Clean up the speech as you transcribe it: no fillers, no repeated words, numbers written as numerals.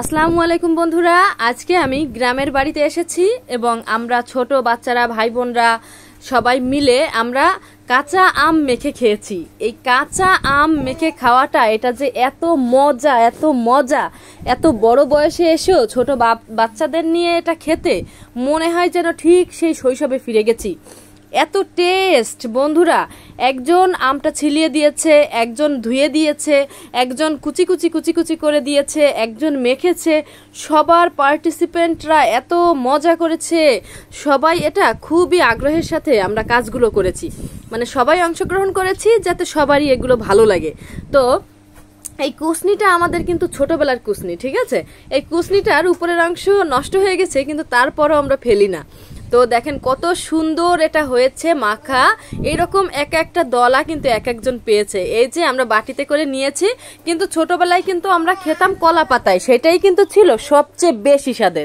আসসালামু আলাইকুম বন্ধুরা, আজকে আমি গ্রামের বাড়িতে এসেছি এবং আমরা ছোট বাচ্চারা ভাই বোনরা সবাই মিলে আমরা কাঁচা আম মেখে খেয়েছি। এই কাঁচা আম মেখে খাওয়াটা এটা যে এত মজা এত বড় বয়সে এসেও ছোট বাচ্চাদের নিয়ে এটা খেতে মনে হয় যেন ঠিক সেই শৈশবে ফিরে গেছি। এত টেস্ট বন্ধুরা, একজন আমটা ছিলিয়ে দিয়েছে, একজন ধুয়ে দিয়েছে, একজন কুচি কুচি করে দিয়েছে, একজন মেখেছে। সবার পার্টিসিপেন্টরা এত মজা করেছে, সবাই এটা খুবই আগ্রহের সাথে আমরা কাজগুলো করেছি, মানে সবাই অংশগ্রহণ করেছি যাতে সবারই এগুলো ভালো লাগে। তো এই কুসনিটা আমাদের কিন্তু ছোটবেলার কুসনি, ঠিক আছে? এই কুসনিটার উপরের অংশ নষ্ট হয়ে গেছে, কিন্তু তারপরও আমরা ফেলি না। তো দেখেন কত সুন্দর এটা হয়েছে মাখা। এইরকম এক একটা দলা কিন্তু এক একজন পেয়েছে। এই যে আমরা বাটিতে করে নিয়েছি, কিন্তু ছোটবেলায় কিন্তু আমরা খেতাম কলা পাতায়, সেটাই কিন্তু ছিল সবচেয়ে বেশি স্বাদের।